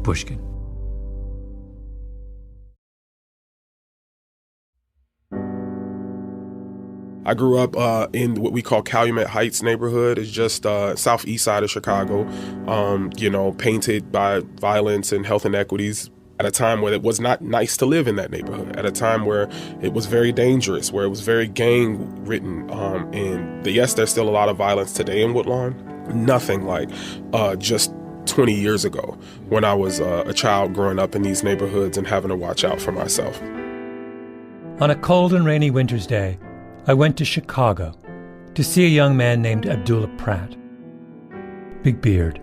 Pushkin. I grew up in what we call Calumet Heights neighborhood. It's just southeast side of Chicago, painted by violence and health inequities at a time where it was not nice to live in that neighborhood, at a time where it was very dangerous, where it was very gang-ridden. Yes, there's still a lot of violence today in Woodlawn. Nothing like just 20 years ago when I was a child growing up in these neighborhoods and having to watch out for myself. On a cold and rainy winter's day, I went to Chicago to see a young man named Abdullah Pratt. Big beard,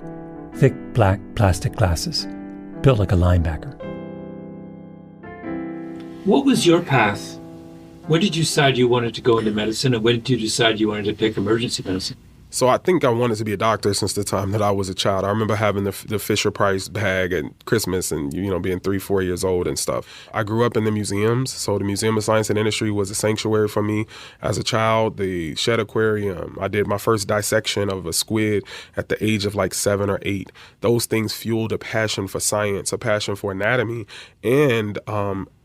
thick black plastic glasses, built like a linebacker. What was your path? When did you decide you wanted to go into medicine, and when did you decide you wanted to pick emergency medicine? So I think I wanted to be a doctor since the time that I was a child. I remember having the Fisher-Price bag at Christmas and, being 3-4 years old and stuff. I grew up in the museums. So the Museum of Science and Industry was a sanctuary for me as a child. The Shedd Aquarium, I did my first dissection of a squid at the age of like 7 or 8. Those things fueled a passion for science, a passion for anatomy, and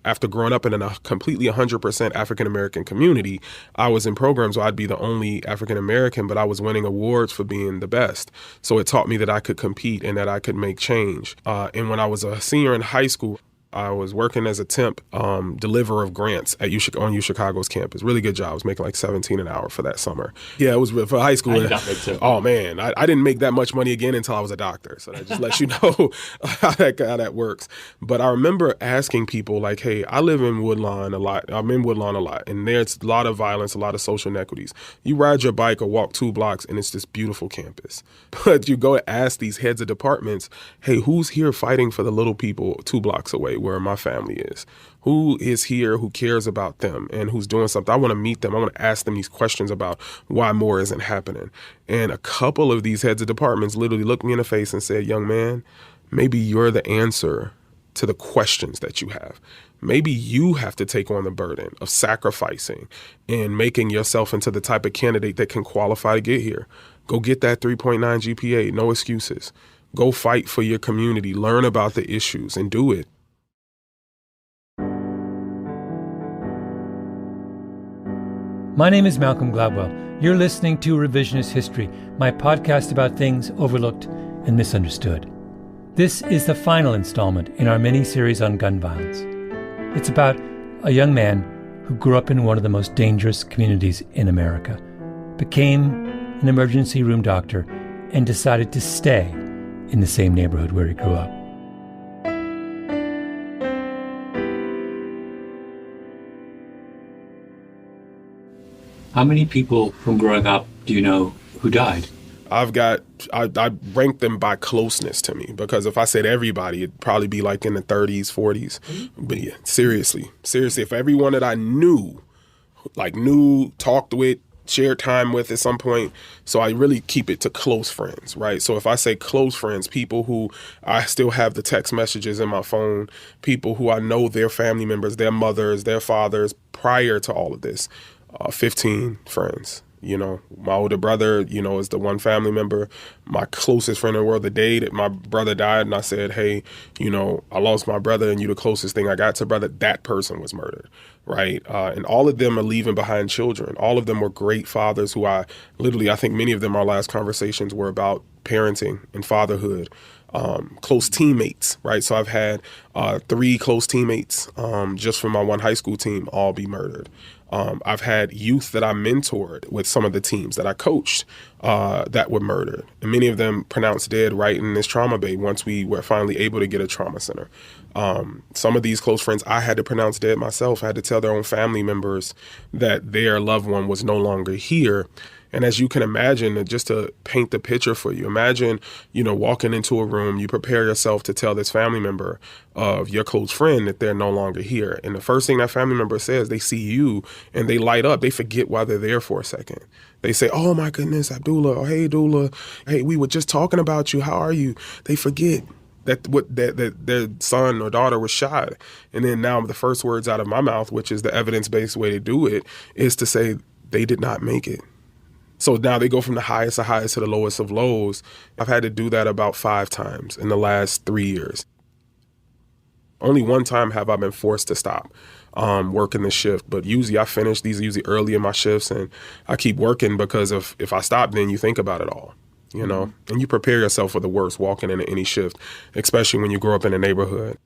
after growing up in a completely 100% African-American community, I was in programs where I'd be the only African-American, but I was winning awards for being the best. So it taught me that I could compete and that I could make change. And when I was a senior in high school, I was working as a temp deliverer of grants at on UChicago's campus. Really good job. I was making like $17 an hour for that summer. Yeah, it was for high school. I did not make so. Oh, man. I didn't make that much money again until I was a doctor. So that just lets you know how that works. But I remember asking people like, hey, I live in Woodlawn a lot. I'm in Woodlawn a lot. And there's a lot of violence, a lot of social inequities. You ride your bike or walk 2 blocks and it's this beautiful campus. But you go to ask these heads of departments, hey, who's here fighting for the little people 2 blocks away where my family is? Who is here who cares about them and who's doing something? I want to meet them. I want to ask them these questions about why more isn't happening. And a couple of these heads of departments literally looked me in the face and said, young man, maybe you're the answer to the questions that you have. Maybe you have to take on the burden of sacrificing and making yourself into the type of candidate that can qualify to get here. Go get that 3.9 GPA, no excuses. Go fight for your community, learn about the issues, and do it. My name is Malcolm Gladwell. You're listening to Revisionist History, my podcast about things overlooked and misunderstood. This is the final installment in our mini-series on gun violence. It's about a young man who grew up in one of the most dangerous communities in America, became an emergency room doctor, and decided to stay in the same neighborhood where he grew up. How many people from growing up do you know who died? I rank them by closeness to me, because if I said everybody, it'd probably be like in the 30s, 40s. But yeah, seriously, if everyone that I knew, talked with, shared time with at some point. So I really keep it to close friends, right? So if I say close friends, people who I still have the text messages in my phone, people who I know their family members, their mothers, their fathers, prior to all of this, 15 friends. My older brother, is the one family member. My closest friend in the world, the day that my brother died, and I said, hey, I lost my brother and you the closest thing I got to brother, that person was murdered, right? And all of them are leaving behind children. All of them were great fathers who I think many of them, our last conversations were about parenting and fatherhood. Close teammates, right? So I've had 3 close teammates just from my one high school team all be murdered. I've had youth that I mentored with some of the teams that I coached that were murdered. And many of them pronounced dead right in this trauma bay once we were finally able to get a trauma center. Some of these close friends I had to pronounce dead myself. I had to tell their own family members that their loved one was no longer here. And as you can imagine, just to paint the picture for you, imagine, walking into a room, you prepare yourself to tell this family member of your close friend that they're no longer here. And the first thing that family member says, they see you and they light up. They forget why they're there for a second. They say, oh my goodness, Abdullah, or hey, Dula, hey, we were just talking about you. How are you? They forget that their son or daughter was shot. And then now the first words out of my mouth, which is the evidence-based way to do it, is to say they did not make it. So now they go from the highest of highs to the lowest of lows. I've had to do that about 5 times in the last 3 years. Only one time have I been forced to stop working the shift, but usually I finish these usually early in my shifts, and I keep working because if I stop, then you think about it all, you know, and you prepare yourself for the worst walking into any shift, especially when you grow up in a neighborhood.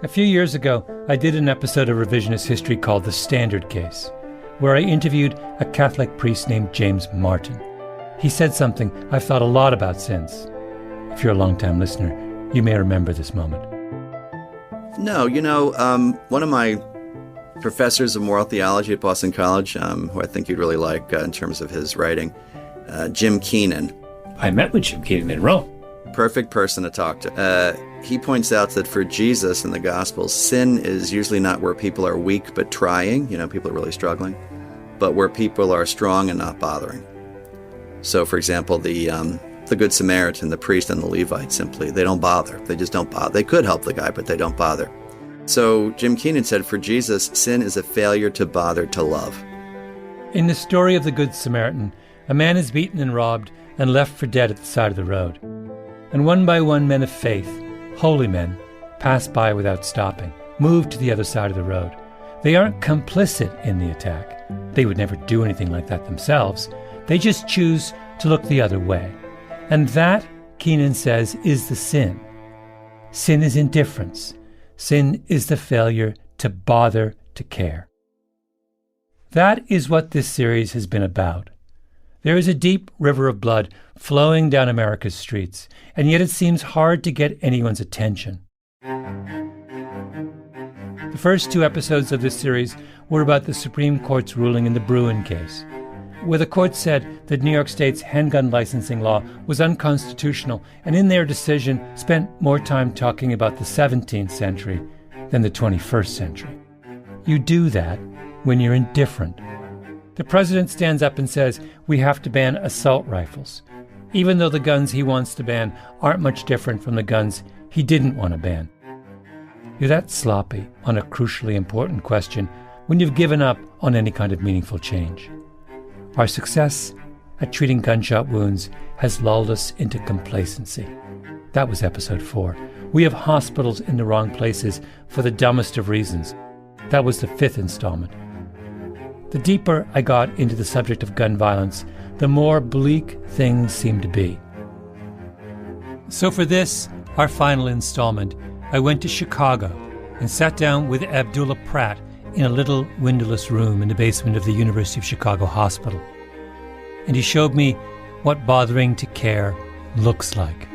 A few years ago, I did an episode of Revisionist History called The Standard Case, where I interviewed a Catholic priest named James Martin. He said something I've thought a lot about since. If you're a long-time listener, you may remember this moment. No, one of my professors of moral theology at Boston College, who I think you'd really like in terms of his writing, Jim Keenan. I met with Jim Keenan in Rome. Perfect person to talk to. He points out that for Jesus in the Gospels, sin is usually not where people are weak but trying, people are really struggling, but where people are strong and not bothering. So, for example, the Good Samaritan, the priest, and the Levite they don't bother. They just don't bother. They could help the guy, but they don't bother. So Jim Keenan said, for Jesus, sin is a failure to bother to love. In the story of the Good Samaritan, a man is beaten and robbed and left for dead at the side of the road. And one by one, men of faith, holy men, pass by without stopping, move to the other side of the road. They aren't complicit in the attack. They would never do anything like that themselves. They just choose to look the other way. And that, Keenan says, is the sin. Sin is indifference. Sin is the failure to bother to care. That is what this series has been about. There is a deep river of blood flowing down America's streets, and yet it seems hard to get anyone's attention. The first 2 episodes of this series were about the Supreme Court's ruling in the Bruen case, where the court said that New York State's handgun licensing law was unconstitutional, and in their decision spent more time talking about the 17th century than the 21st century. You do that when you're indifferent. The president stands up and says we have to ban assault rifles, even though the guns he wants to ban aren't much different from the guns he didn't want to ban. You're that sloppy on a crucially important question when you've given up on any kind of meaningful change. Our success at treating gunshot wounds has lulled us into complacency. That was episode 4. We have hospitals in the wrong places for the dumbest of reasons. That was the 5th installment. The deeper I got into the subject of gun violence, the more bleak things seemed to be. So for this, our final installment, I went to Chicago and sat down with Abdullah Pratt in a little windowless room in the basement of the University of Chicago Hospital. And he showed me what bothering to care looks like.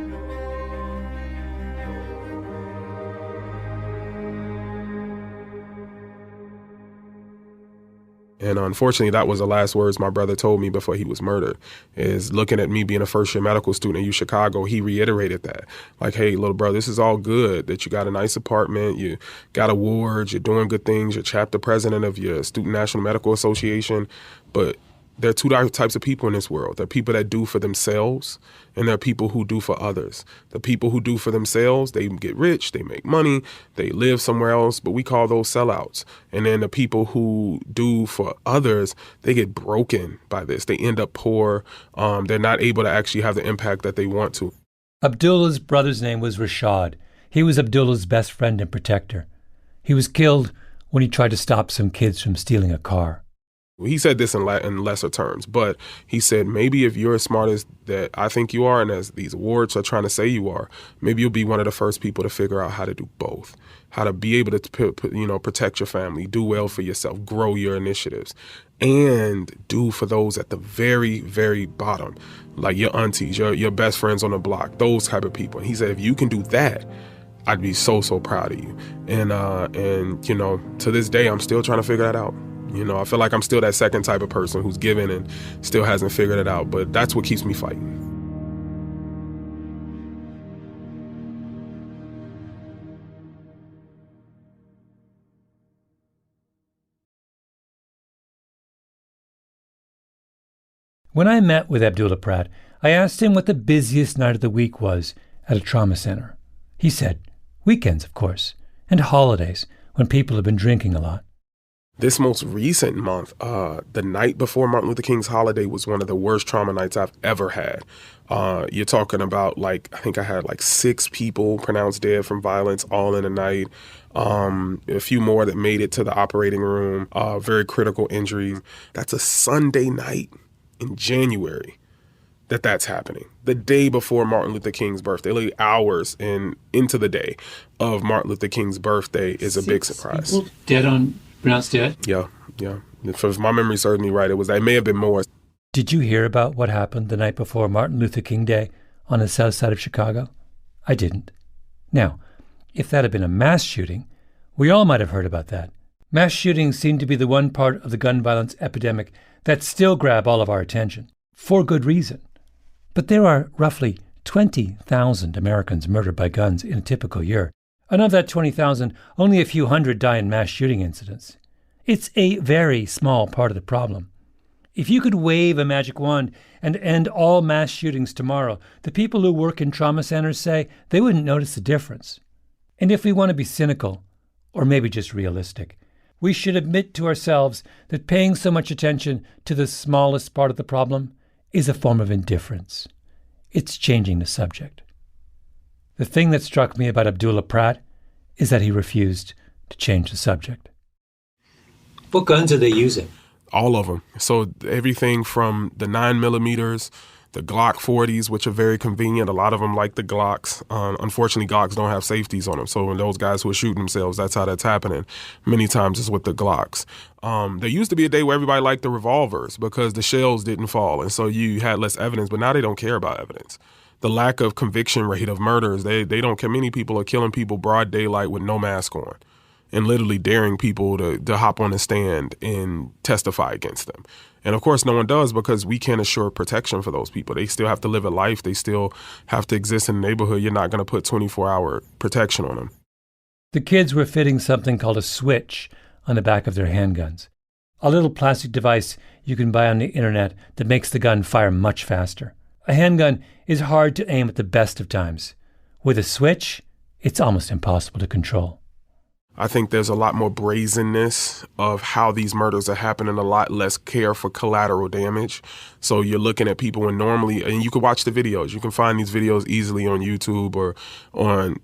And unfortunately, that was the last words my brother told me before he was murdered, is looking at me being a first-year medical student at UChicago, he reiterated that. Like, hey, little brother, this is all good, that you got a nice apartment, you got awards, you're doing good things, you're chapter president of your Student National Medical Association, but there are 2 types of people in this world. There are people that do for themselves, and there are people who do for others. The people who do for themselves, they get rich, they make money, they live somewhere else, but we call those sellouts. And then the people who do for others, they get broken by this. They end up poor. They're not able to actually have the impact that they want to. Abdullah's brother's name was Rashad. He was Abdullah's best friend and protector. He was killed when he tried to stop some kids from stealing a car. He said this in lesser terms, but he said, maybe if you're as smart as that I think you are and as these awards are trying to say you are, maybe you'll be one of the first people to figure out how to do both, how to be able to protect your family, do well for yourself, grow your initiatives, and do for those at the very, very bottom, like your aunties, your best friends on the block, those type of people. And he said, if you can do that, I'd be so, so proud of you. And to this day, I'm still trying to figure that out. I feel like I'm still that second type of person who's given and still hasn't figured it out, but that's what keeps me fighting. When I met with Abdullah Pratt, I asked him what the busiest night of the week was at a trauma center. He said, weekends, of course, and holidays when people have been drinking a lot. This most recent month, the night before Martin Luther King's holiday was one of the worst trauma nights I've ever had. You're talking about I think I had 6 people pronounced dead from violence all in a night. A few more that made it to the operating room, very critical injuries. That's a Sunday night in January that's happening. The day before Martin Luther King's birthday, literally hours into the day of Martin Luther King's birthday is a big surprise. People dead pronounced dead? Yeah. If my memory serves me right, it may have been more. Did you hear about what happened the night before Martin Luther King Day on the south side of Chicago? I didn't. Now, if that had been a mass shooting, we all might have heard about that. Mass shootings seem to be the one part of the gun violence epidemic that still grab all of our attention, for good reason. But there are roughly 20,000 Americans murdered by guns in a typical year. And of that 20,000, only a few hundred die in mass shooting incidents. It's a very small part of the problem. If you could wave a magic wand and end all mass shootings tomorrow, the people who work in trauma centers say they wouldn't notice the difference. And if we want to be cynical, or maybe just realistic, we should admit to ourselves that paying so much attention to the smallest part of the problem is a form of indifference. It's changing the subject. The thing that struck me about Abdullah Pratt is that he refused to change the subject. What guns are they using? All of them. So everything from the 9mm, the Glock 40s, which are very convenient. A lot of them like the Glocks. Unfortunately, Glocks don't have safeties on them. So when those guys who are shooting themselves, that's how that's happening. Many times it's with the Glocks. There used to be a day where everybody liked the revolvers because the shells didn't fall. And so you had less evidence, but now they don't care about evidence. The lack of conviction rate of murders, they don't care. Many people are killing people broad daylight with no mask on and literally daring people to hop on the stand and testify against them. And of course, no one does because we can't assure protection for those people. They still have to live a life. They still have to exist in the neighborhood. You're not going to put 24-hour protection on them. The kids were fitting something called a switch on the back of their handguns, a little plastic device you can buy on the internet that makes the gun fire much faster. A handgun is hard to aim at the best of times. With a switch, it's almost impossible to control. I think there's a lot more brazenness of how these murders are happening, a lot less care for collateral damage. So you're looking at people and normally, and you can watch the videos. You can find these videos easily on YouTube or on,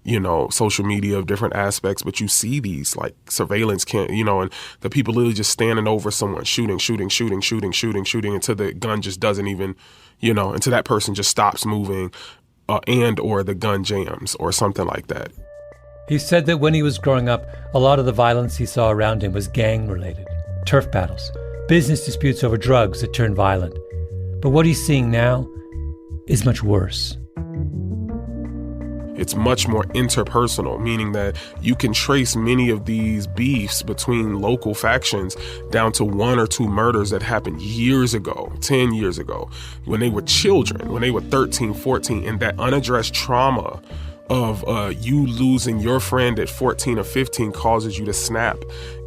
social media of different aspects, but you see these surveillance and the people literally just standing over someone, shooting until the gun just doesn't even, until that person just stops moving or the gun jams or something like that. He said that when he was growing up, a lot of the violence he saw around him was gang-related, turf battles, business disputes over drugs that turned violent. But what he's seeing now is much worse. It's much more interpersonal, meaning that you can trace many of these beefs between local factions down to 1 or 2 murders that happened years ago, 10 years ago, when they were children, when they were 13, 14, and that unaddressed trauma of you losing your friend at 14 or 15 causes you to snap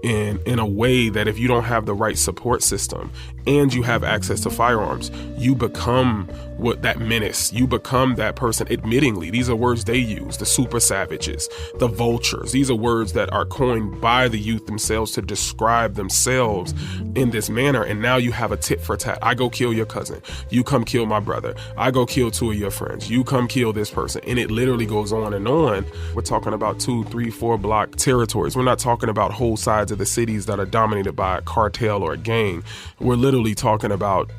in a way that if you don't have the right support system and you have access to firearms, you become that menace. You become that person. Admittingly, these are words they use, the super savages, the vultures. These are words that are coined by the youth themselves to describe themselves in this manner. And now you have a tit for tat. I go kill your cousin. You come kill my brother. I go kill 2 of your friends. You come kill this person. And it literally goes on and on. We're talking about 2, 3, 4 block territories. We're not talking about whole sides of the cities that are dominated by a cartel or a gang. We're literally talking about,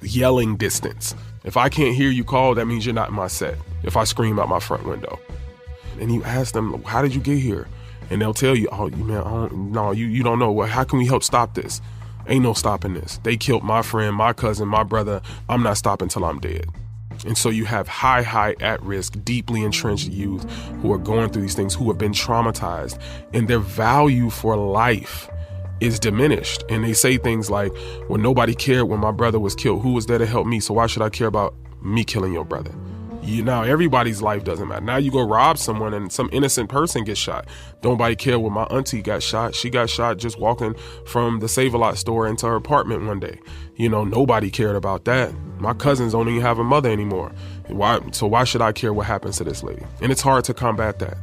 yelling distance. If I can't hear you call, that means you're not in my set. If I scream out my front window. And you ask them, how did you get here? And they'll tell you, you don't know. Well, how can we help stop this? Ain't no stopping this. They killed my friend, my cousin, my brother. I'm not stopping till I'm dead. And so you have high at-risk, deeply entrenched youth who are going through these things, who have been traumatized, and their value for life is diminished. And they say things like, well, nobody cared when my brother was killed. Who was there to help me? So why should I care about me killing your brother? Now everybody's life doesn't matter. Now you go rob someone and some innocent person gets shot. Nobody cared when my auntie got shot. She got shot just walking from the Save-A-Lot store into her apartment one day. Nobody cared about that. My cousins don't even have a mother anymore. So why should I care what happens to this lady? And it's hard to combat that.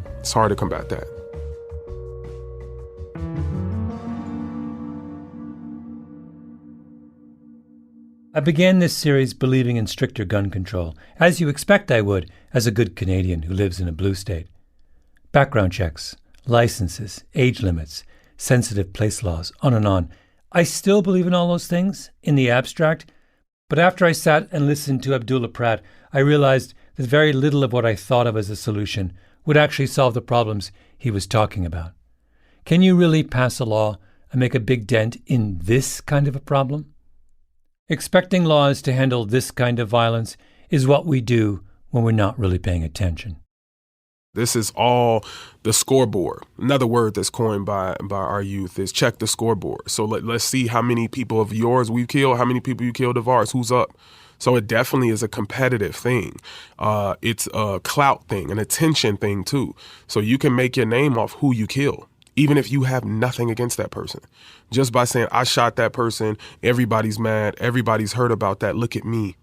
I began this series believing in stricter gun control, as you expect I would as a good Canadian who lives in a blue state. Background checks, licenses, age limits, sensitive place laws, on and on. I still believe in all those things, in the abstract, but after I sat and listened to Abdullah Pratt, I realized that very little of what I thought of as a solution would actually solve the problems he was talking about. Can you really pass a law and make a big dent in this kind of a problem? Expecting laws to handle this kind of violence is what we do when we're not really paying attention. This is all the scoreboard. Another word that's coined by our youth is check the scoreboard. So let's see how many people of yours we've killed, how many people you killed of ours, who's up. So it definitely is a competitive thing. It's a clout thing, an attention thing too. So you can make your name off who you kill, even if you have nothing against that person. Just by saying, I shot that person, everybody's mad, everybody's heard about that, look at me.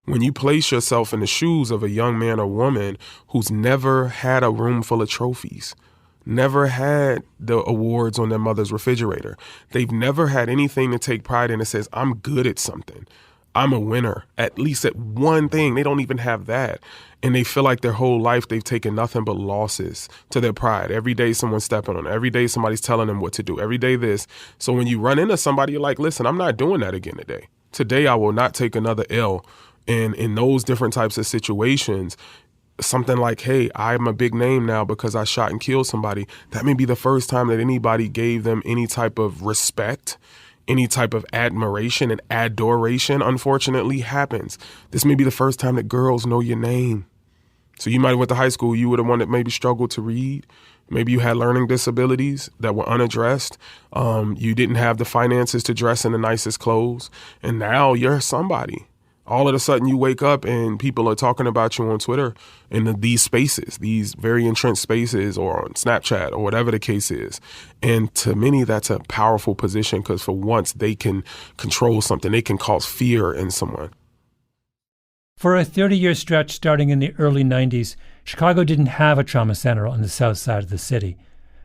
When you place yourself in the shoes of a young man or woman who's never had a room full of trophies, never had the awards on their mother's refrigerator, they've never had anything to take pride in that says, I'm good at something, I'm a winner, at least at one thing. They don't even have that. And they feel like their whole life they've taken nothing but losses to their pride. Every day someone's stepping on them. Every day somebody's telling them what to do. Every day this. So when you run into somebody, you're like, listen, I'm not doing that again today. Today I will not take another L. And in those different types of situations, something like, hey, I'm a big name now because I shot and killed somebody. That may be the first time that anybody gave them any type of respect, any type of admiration, and adoration, unfortunately, happens. This may be the first time that girls know your name. So you might have went to high school, you were the one that maybe struggled to read. Maybe you had learning disabilities that were unaddressed. You didn't have the finances to dress in the nicest clothes. And now you're somebody. All of a sudden you wake up and people are talking about you on Twitter in these spaces, these very entrenched spaces, or on Snapchat or whatever the case is. And to many, that's a powerful position because for once they can control something. They can cause fear in someone. For a 30-year stretch starting in the early 90s, Chicago didn't have a trauma center on the south side of the city.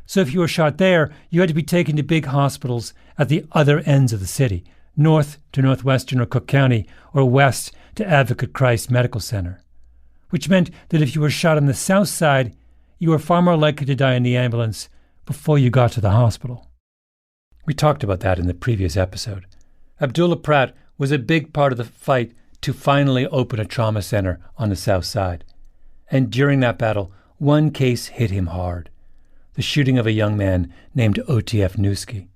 So if you were shot there, you had to be taken to big hospitals at the other ends of the city, north to Northwestern or Cook County, or west to Advocate Christ Medical Center, which meant that if you were shot on the south side, you were far more likely to die in the ambulance before you got to the hospital. We talked about that in the previous episode. Abdullah Pratt was a big part of the fight to finally open a trauma center on the south side. And during that battle, one case hit him hard: the shooting of a young man named OTF Newski.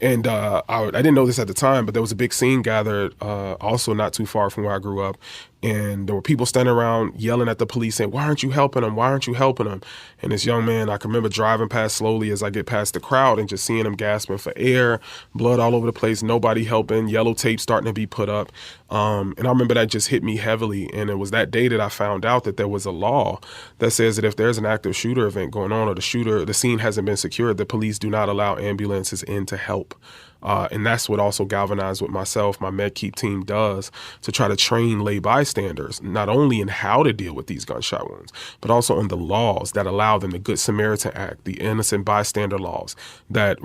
And I didn't know this at the time, but there was a big scene gathered also not too far from where I grew up. And there were people standing around yelling at the police saying, why aren't you helping them? Why aren't you helping them? And this young man, I can remember driving past slowly as I get past the crowd and just seeing him gasping for air, blood all over the place, nobody helping, yellow tape starting to be put up. And I remember that just hit me heavily. And it was that day that I found out that there was a law that says that if there's an active shooter event going on or the scene hasn't been secured, the police do not allow ambulances in to help. And that's what also galvanized what myself, my MedKeep team does to try to train lay bystanders, not only in how to deal with these gunshot wounds, but also in the laws that allow them, the Good Samaritan Act, the innocent bystander laws that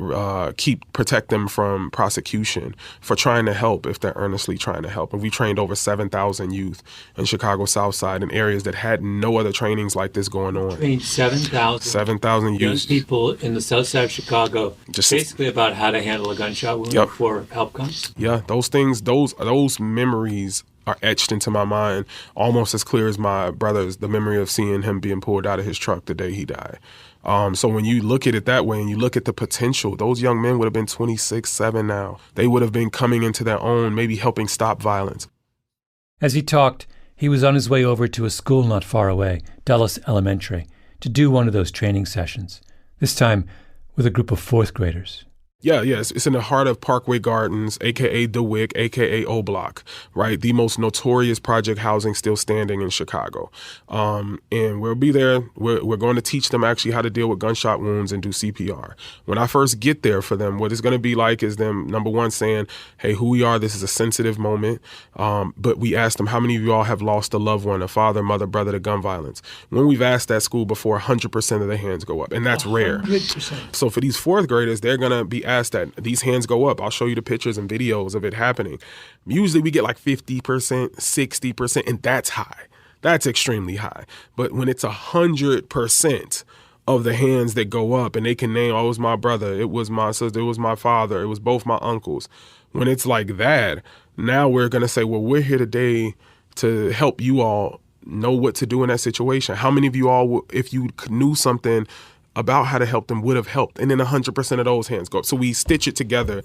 protect them from prosecution for trying to help if they're earnestly trying to help. And we trained over 7,000 youth in Chicago South Side in areas that had no other trainings like this going on. Trained 7,000 youth. young people in the south side of Chicago, basically about how to handle a gunshot wound before help comes. Yeah, those things, those memories are etched into my mind almost as clear as my brother's, the memory of seeing him being pulled out of his truck the day he died. So when you look at it that way and you look at the potential, those young men would have been 26, 7 now. They would have been coming into their own, maybe helping stop violence. As he talked, he was on his way over to a school not far away, Dulles Elementary, to do one of those training sessions, this time with a group of fourth graders. Yeah, it's in the heart of Parkway Gardens, a.k.a. DeWick, a.k.a. O Block, right? The most notorious project housing still standing in Chicago. And we'll be there. We're going to teach them actually how to deal with gunshot wounds and do CPR. When I first get there for them, what it's going to be like is them, number one, saying, hey, who we are, this is a sensitive moment. But we asked them, how many of you all have lost a loved one, a father, mother, brother to gun violence? When we've asked that school before, 100% of their hands go up, and that's 100%. Rare. So for these fourth graders, they're going to be ask that. These hands go up. I'll show you the pictures and videos of it happening. Usually we get like 50%, 60%, and that's high. That's extremely high. But when it's 100% of the hands that go up and they can name, oh, it was my brother, it was my sister, it was my father, it was both my uncles. When it's like that, now we're going to say, well, we're here today to help you all know what to do in that situation. How many of you all, if you knew something about how to help them, would have helped? And then 100% of those hands go up. So we stitch it together.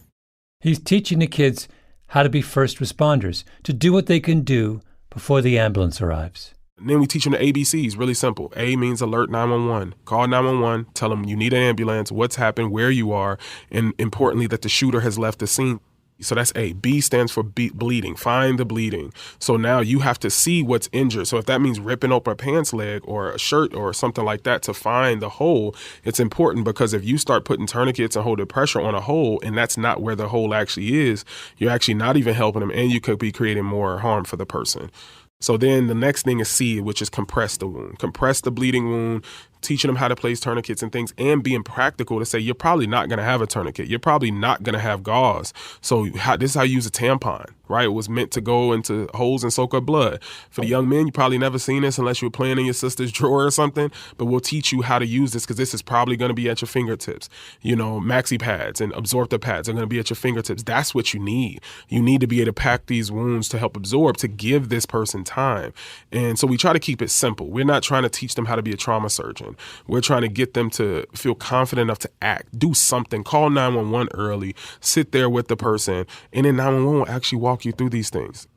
He's teaching the kids how to be first responders, to do what they can do before the ambulance arrives. And then we teach them the ABCs, really simple. A means alert 911. Call 911, tell them you need an ambulance, what's happened, where you are, and importantly, that the shooter has left the scene. So that's A. B stands for bleeding. Find the bleeding. So now you have to see what's injured. So if that means ripping open a pants leg or a shirt or something like that to find the hole, it's important, because if you start putting tourniquets and holding pressure on a hole and that's not where the hole actually is, you're actually not even helping them, and you could be creating more harm for the person. So then the next thing is C, which is compress the wound. Compress the bleeding wound, teaching them how to place tourniquets and things, and being practical to say you're probably not going to have a tourniquet. You're probably not going to have gauze. So this is how you use a tampon, right? It was meant to go into holes and soak up blood. For the young men, you probably never seen this unless you were playing in your sister's drawer or something, but we'll teach you how to use this, because this is probably going to be at your fingertips. You know, maxi pads and absorptor pads are going to be at your fingertips. That's what you need. You need to be able to pack these wounds to help absorb, to give this person time. And so we try to keep it simple. We're not trying to teach them how to be a trauma surgeon. We're trying to get them to feel confident enough to act, do something, call 911 early, sit there with the person, and then 911 will actually walk you through these things.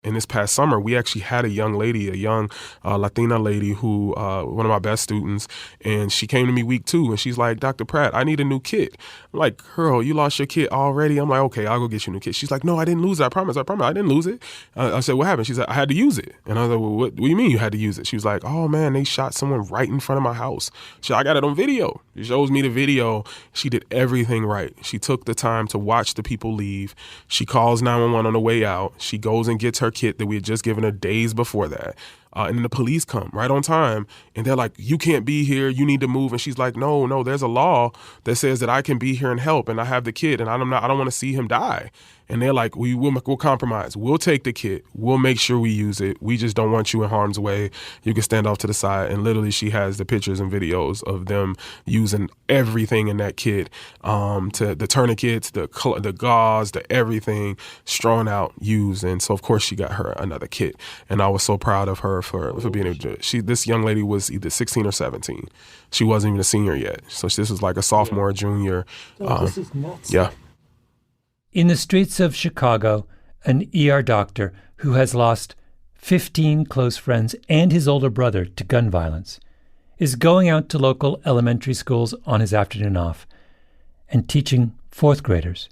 In this past summer, we actually had a young lady, a young Latina lady who, one of my best students, and she came to me week 2, and she's like, Dr. Pratt, I need a new kit. I'm like, girl, you lost your kit already? I'm like, okay, I'll go get you a new kit. She's like, no, I didn't lose it. I promise, I didn't lose it. I said, what happened? She said, I had to use it. And I was like, well, what do you mean you had to use it? She was like, oh man, they shot someone right in front of my house. She, I got it on video. She shows me the video. She did everything right. She took the time to watch the people leave. She calls 911 on the way out. She goes and gets her kit that we had just given her days before that. And then the police come right on time, and they're like, you can't be here, you need to move. And she's like, no, there's a law that says that I can be here and help, and I have the kid, and I don't want to see him die. And they're like, we'll compromise. We'll take the kit. We'll make sure we use it. We just don't want you in harm's way. You can stand off to the side. And literally she has the pictures and videos of them using everything in that kit, to the tourniquets, the gauze, the everything, strewn out, used. And so of course she got her another kit. And I was so proud of her for being able to, this young lady was either 16 or 17. She wasn't even a senior yet. So this was like a sophomore, junior. This is nuts. Yeah. In the streets of Chicago, an ER doctor who has lost 15 close friends and his older brother to gun violence is going out to local elementary schools on his afternoon off and teaching fourth graders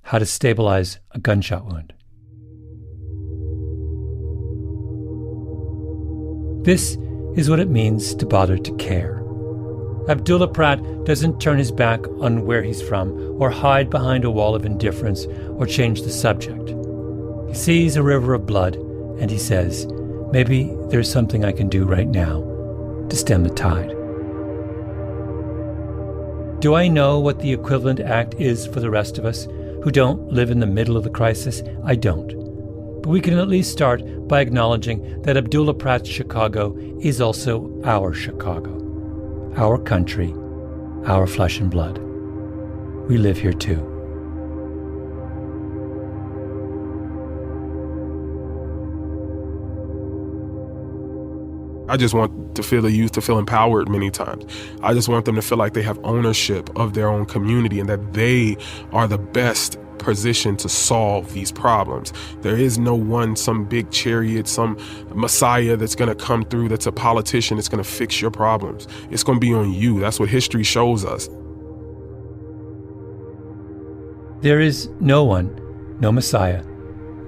how to stabilize a gunshot wound. This is what it means to bother to care. Abdullah Pratt doesn't turn his back on where he's from or hide behind a wall of indifference or change the subject. He sees a river of blood and he says, maybe there's something I can do right now to stem the tide. Do I know what the equivalent act is for the rest of us who don't live in the middle of the crisis? I don't. But we can at least start by acknowledging that Abdullah Pratt's Chicago is also our Chicago. Our country, our flesh and blood. We live here too. I just want to feel the youth to feel empowered many times. I just want them to feel like they have ownership of their own community and that they are the best position to solve these problems. There is no one, some big chariot, some messiah that's going to come through that's a politician that's going to fix your problems. It's going to be on you. That's what history shows us. There is no one, no messiah,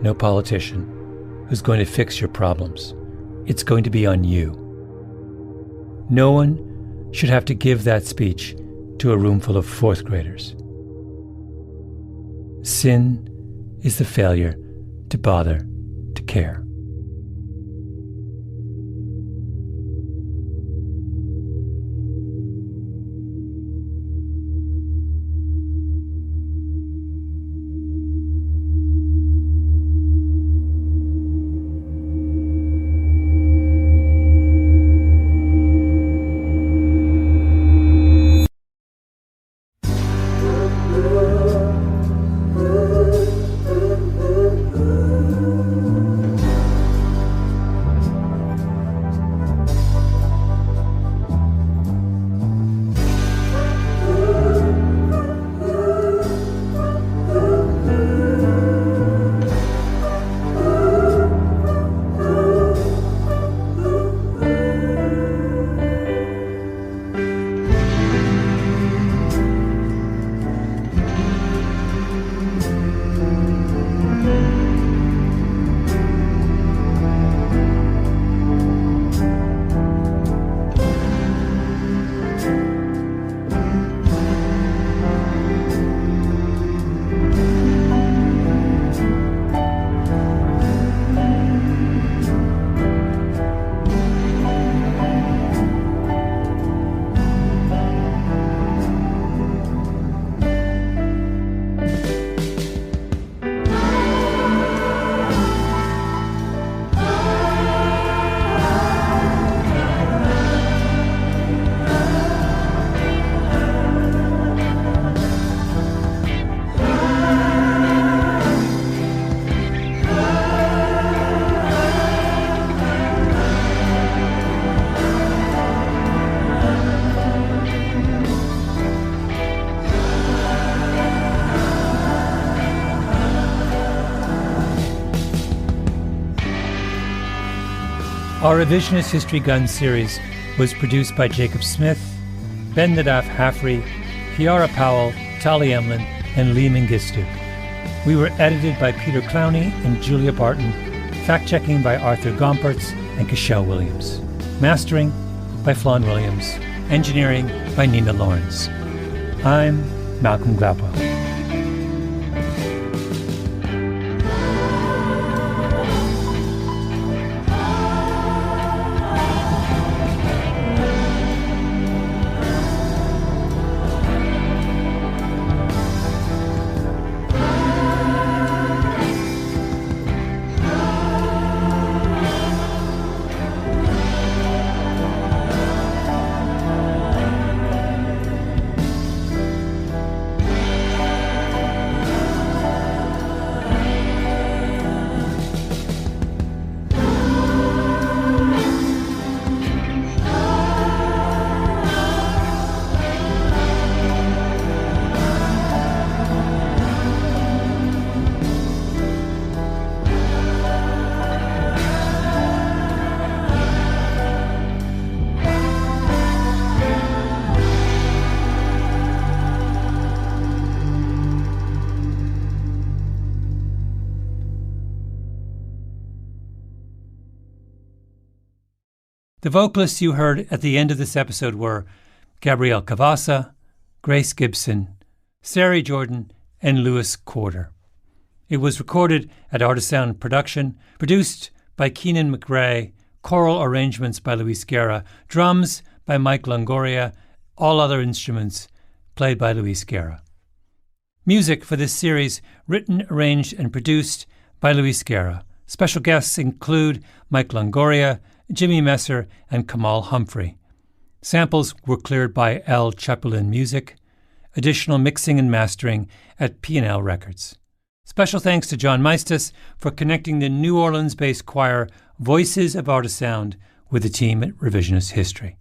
no politician who's going to fix your problems. It's going to be on you. No one should have to give that speech to a room full of fourth graders. Sin is the failure to bother to care. Our Revisionist History Guns series was produced by Jacob Smith, Ben Nadaf Haffrey, Kiara Powell, Tali Emlin, and Lee Mengistu. We were edited by Peter Clowney and Julia Barton, fact-checking by Arthur Gompertz and Cashel Williams, mastering by Flawn Williams, engineering by Nina Lawrence. I'm Malcolm Gladwell. The vocalists you heard at the end of this episode were Gabrielle Cavassa, Grace Gibson, Sari Jordan, and Lewis Corder. It was recorded at Artisound Production, produced by Keenan McRae, choral arrangements by Luis Guerra, drums by Mike Longoria, all other instruments played by Luis Guerra. Music for this series written, arranged, and produced by Luis Guerra. Special guests include Mike Longoria, Jimmy Messer, and Kamal Humphrey. Samples were cleared by L. Chapulin Music. Additional mixing and mastering at P&L Records. Special thanks to John Meistus for connecting the New Orleans-based choir Voices of Artisound with the team at Revisionist History.